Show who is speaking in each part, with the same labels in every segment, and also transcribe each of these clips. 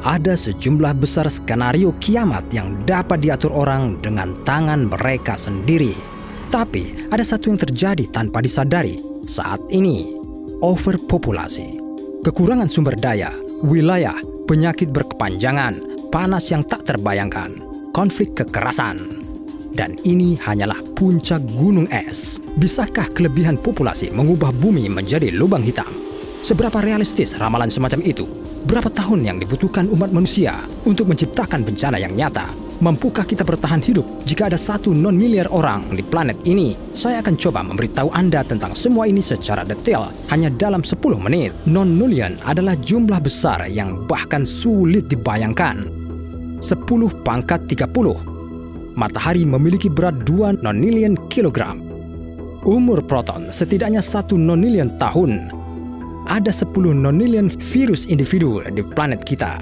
Speaker 1: ada sejumlah besar skenario kiamat yang dapat diatur orang dengan tangan mereka sendiri. Tapi ada satu yang terjadi tanpa disadari saat ini: overpopulasi. Kekurangan sumber daya, wilayah, penyakit berkepanjangan, panas yang tak terbayangkan, konflik kekerasan. Dan ini hanyalah puncak gunung es. Bisakah kelebihan populasi mengubah bumi menjadi lubang hitam? Seberapa realistis ramalan semacam itu? Berapa tahun yang dibutuhkan umat manusia untuk menciptakan bencana yang nyata? Mampukah kita bertahan hidup jika ada 1 non-miliar orang di planet ini? Saya akan coba memberitahu Anda tentang semua ini secara detail hanya dalam 10 menit. Non-nullion adalah jumlah besar yang bahkan sulit dibayangkan. 10 pangkat 30. Matahari memiliki berat 2 nonillion kilogram. Umur proton setidaknya 1 nonillion tahun. Ada 10 nonillion virus individu di planet kita.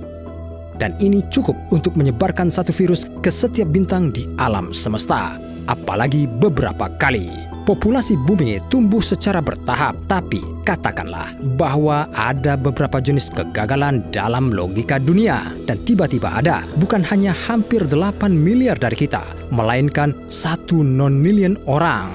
Speaker 1: Dan ini cukup untuk menyebarkan satu virus ke setiap bintang di alam semesta. Apalagi beberapa kali. Populasi bumi tumbuh secara bertahap, tapi katakanlah bahwa ada beberapa jenis kegagalan dalam logika dunia. Dan tiba-tiba ada bukan hanya hampir 8 miliar dari kita, melainkan 1 nonillion orang.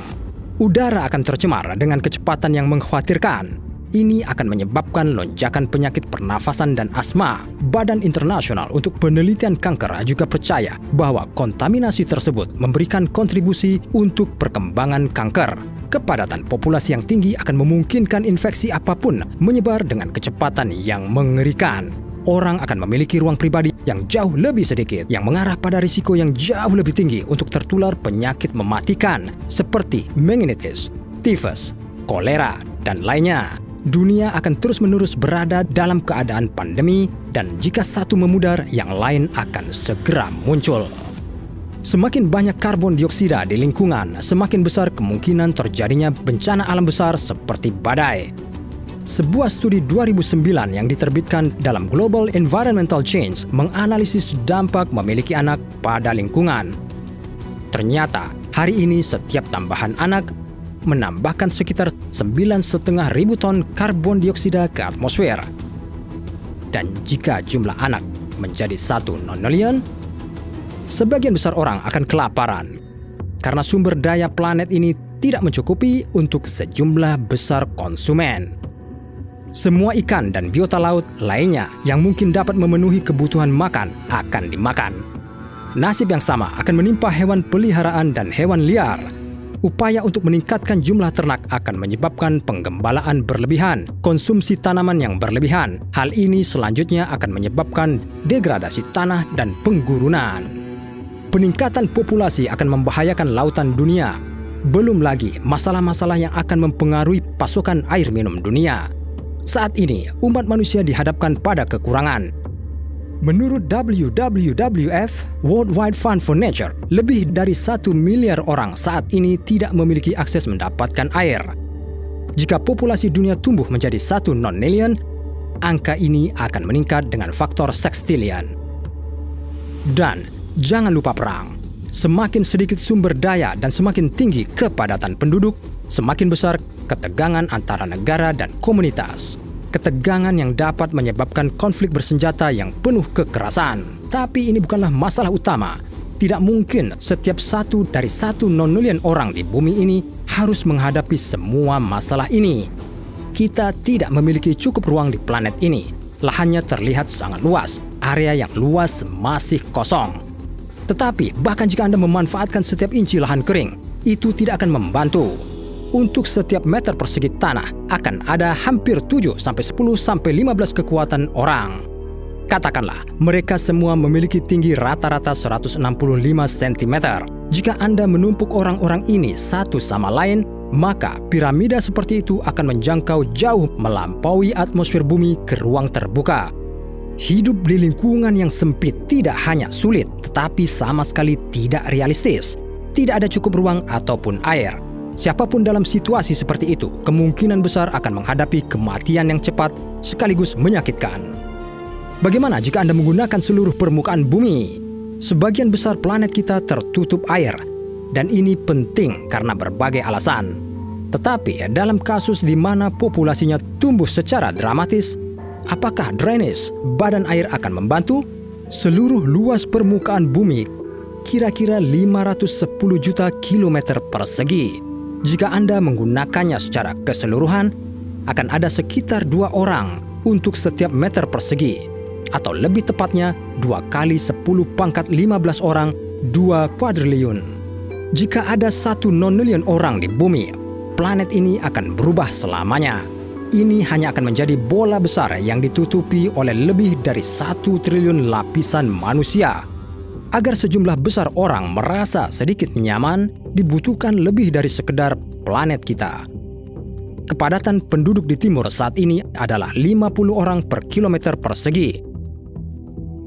Speaker 1: Udara akan tercemar dengan kecepatan yang mengkhawatirkan. Ini akan menyebabkan lonjakan penyakit pernafasan dan asma. Badan Internasional untuk Penelitian Kanker juga percaya bahwa kontaminasi tersebut memberikan kontribusi untuk perkembangan kanker. Kepadatan populasi yang tinggi akan memungkinkan infeksi apapun menyebar dengan kecepatan yang mengerikan. Orang akan memiliki ruang pribadi yang jauh lebih sedikit, yang mengarah pada risiko yang jauh lebih tinggi untuk tertular penyakit mematikan seperti meningitis, tifus, kolera, dan lainnya. Dunia akan terus-menerus berada dalam keadaan pandemi, dan jika satu memudar, yang lain akan segera muncul. Semakin banyak karbon dioksida di lingkungan, semakin besar kemungkinan terjadinya bencana alam besar seperti badai. Sebuah studi 2009 yang diterbitkan dalam Global Environmental Change menganalisis dampak memiliki anak pada lingkungan. Ternyata, hari ini setiap tambahan anak menambahkan sekitar 9.500 ton karbon dioksida ke atmosfer. Dan jika jumlah anak menjadi 1 nonillion, sebagian besar orang akan kelaparan karena sumber daya planet ini tidak mencukupi untuk sejumlah besar konsumen. Semua ikan dan biota laut lainnya yang mungkin dapat memenuhi kebutuhan makan akan dimakan. Nasib yang sama akan menimpa hewan peliharaan dan hewan liar. Upaya untuk meningkatkan jumlah ternak akan menyebabkan penggembalaan berlebihan, konsumsi tanaman yang berlebihan. Hal ini selanjutnya akan menyebabkan degradasi tanah dan penggurunan. Peningkatan populasi akan membahayakan lautan dunia. Belum lagi masalah-masalah yang akan mempengaruhi pasokan air minum dunia. Saat ini, umat manusia dihadapkan pada kekurangan. Menurut WWF, World Wide Fund for Nature, lebih dari 1 miliar orang saat ini tidak memiliki akses mendapatkan air. Jika populasi dunia tumbuh menjadi 1 nonillion, angka ini akan meningkat dengan faktor sextillion. Dan jangan lupa perang. Semakin sedikit sumber daya dan semakin tinggi kepadatan penduduk, semakin besar ketegangan antara negara dan komunitas. Ketegangan yang dapat menyebabkan konflik bersenjata yang penuh kekerasan. Tapi ini bukanlah masalah utama. Tidak mungkin setiap 1 dari 1 nonillion orang di bumi ini harus menghadapi semua masalah ini. Kita tidak memiliki cukup ruang di planet ini. Lahannya terlihat sangat luas. Area yang luas masih kosong. Tetapi bahkan jika Anda memanfaatkan setiap inci lahan kering, itu tidak akan membantu. Untuk setiap meter persegi tanah akan ada hampir 7-10-15 kekuatan orang. Katakanlah, mereka semua memiliki tinggi rata-rata 165 cm. Jika Anda menumpuk orang-orang ini satu sama lain, maka piramida seperti itu akan menjangkau jauh melampaui atmosfer bumi ke ruang terbuka. Hidup di lingkungan yang sempit tidak hanya sulit, tetapi sama sekali tidak realistis. Tidak ada cukup ruang ataupun air. Siapapun dalam situasi seperti itu, kemungkinan besar akan menghadapi kematian yang cepat sekaligus menyakitkan. Bagaimana jika Anda menggunakan seluruh permukaan bumi? Sebagian besar planet kita tertutup air, dan ini penting karena berbagai alasan. Tetapi dalam kasus di mana populasinya tumbuh secara dramatis, Apakah drainase badan air akan membantu? Seluruh luas permukaan bumi kira-kira 510 juta kilometer persegi. Jika Anda menggunakannya secara keseluruhan, akan ada sekitar 2 orang untuk setiap meter persegi. Atau lebih tepatnya 2 kali 10 pangkat 15 orang, 2 kuadriliun. Jika ada 1 nonilion orang di bumi, planet ini akan berubah selamanya. Ini hanya akan menjadi bola besar yang ditutupi oleh lebih dari 1 triliun lapisan manusia. Agar sejumlah besar orang merasa sedikit nyaman, dibutuhkan lebih dari sekedar planet kita. Kepadatan penduduk di timur saat ini adalah 50 orang per kilometer persegi.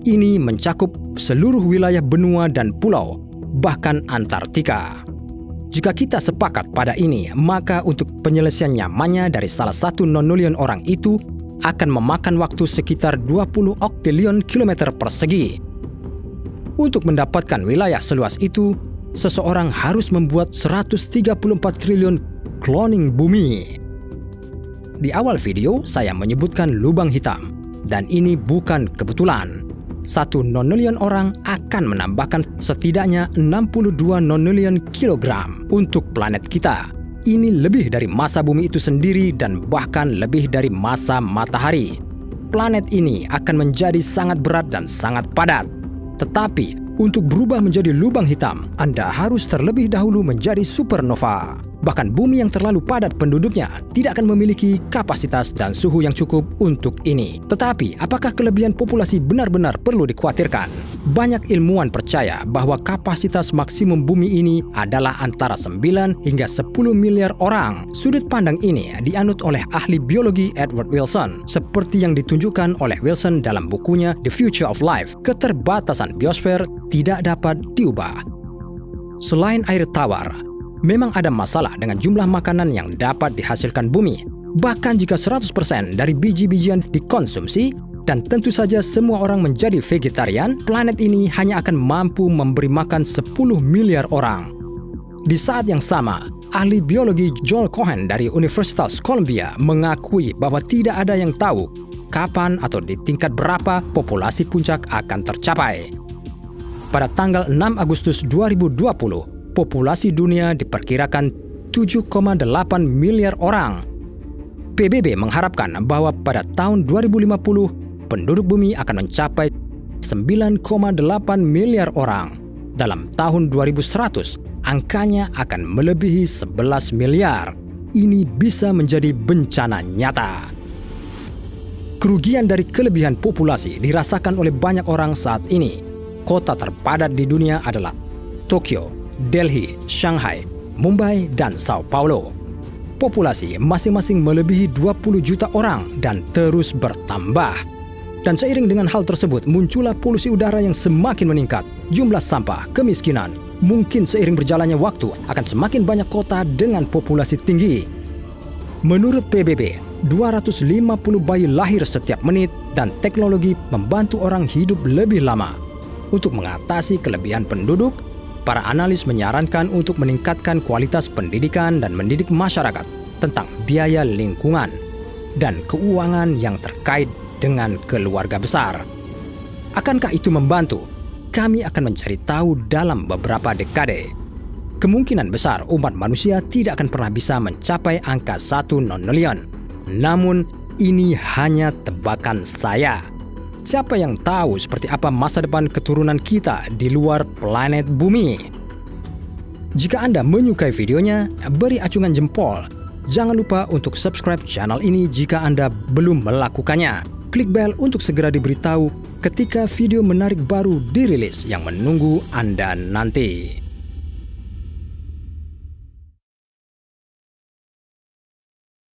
Speaker 1: Ini mencakup seluruh wilayah benua dan pulau, bahkan Antartika. Jika kita sepakat pada ini, maka untuk penyelesaian nyamannya dari salah satu nonilion orang itu akan memakan waktu sekitar 20 oktilion kilometer persegi. Untuk mendapatkan wilayah seluas itu, seseorang harus membuat 134 triliun cloning bumi. Di awal video, saya menyebutkan lubang hitam, dan ini bukan kebetulan. 1 nonilion orang akan menambahkan setidaknya 62 nonilion kilogram untuk planet kita. Ini lebih dari massa bumi itu sendiri dan bahkan lebih dari massa matahari. Planet ini akan menjadi sangat berat dan sangat padat. Tetapi, untuk berubah menjadi lubang hitam, Anda harus terlebih dahulu menjadi supernova. Bahkan bumi yang terlalu padat penduduknya tidak akan memiliki kapasitas dan suhu yang cukup untuk ini. Tetapi, apakah kelebihan populasi benar-benar perlu dikhawatirkan? Banyak ilmuwan percaya bahwa kapasitas maksimum bumi ini adalah antara 9 hingga 10 miliar orang. Sudut pandang ini dianut oleh ahli biologi Edward Wilson, seperti yang ditunjukkan oleh Wilson dalam bukunya The Future of Life. Keterbatasan biosfer tidak dapat diubah. Selain air tawar, memang ada masalah dengan jumlah makanan yang dapat dihasilkan bumi. Bahkan jika 100% dari biji-bijian dikonsumsi, dan tentu saja semua orang menjadi vegetarian, planet ini hanya akan mampu memberi makan 10 miliar orang. Di saat yang sama, ahli biologi Joel Cohen dari Universitas Columbia mengakui bahwa tidak ada yang tahu kapan atau di tingkat berapa populasi puncak akan tercapai. Pada tanggal 6 Agustus 2020, populasi dunia diperkirakan 7,8 miliar orang. PBB mengharapkan bahwa pada tahun 2050, penduduk bumi akan mencapai 9,8 miliar orang. Dalam tahun 2100, angkanya akan melebihi 11 miliar. Ini bisa menjadi bencana nyata. Kerugian dari kelebihan populasi dirasakan oleh banyak orang saat ini. Kota terpadat di dunia adalah Tokyo, Delhi, Shanghai, Mumbai, dan Sao Paulo. Populasi masing-masing melebihi 20 juta orang dan terus bertambah. Dan seiring dengan hal tersebut, muncullah polusi udara yang semakin meningkat, jumlah sampah, kemiskinan. Mungkin seiring berjalannya waktu akan semakin banyak kota dengan populasi tinggi. Menurut PBB, 250 bayi lahir setiap menit dan teknologi membantu orang hidup lebih lama. Untuk mengatasi kelebihan penduduk, para analis menyarankan untuk meningkatkan kualitas pendidikan dan mendidik masyarakat tentang biaya lingkungan dan keuangan yang terkait dengan keluarga besar. Akankah itu membantu? Kami akan mencari tahu dalam beberapa dekade. Kemungkinan besar umat manusia tidak akan pernah bisa mencapai angka 1 nonilion. Namun, ini hanya tebakan saya. Siapa yang tahu seperti apa masa depan keturunan kita di luar planet bumi? Jika Anda menyukai videonya, beri acungan jempol. Jangan lupa untuk subscribe channel ini jika Anda belum melakukannya. Klik bel untuk segera diberitahu ketika video menarik baru dirilis yang menunggu Anda nanti.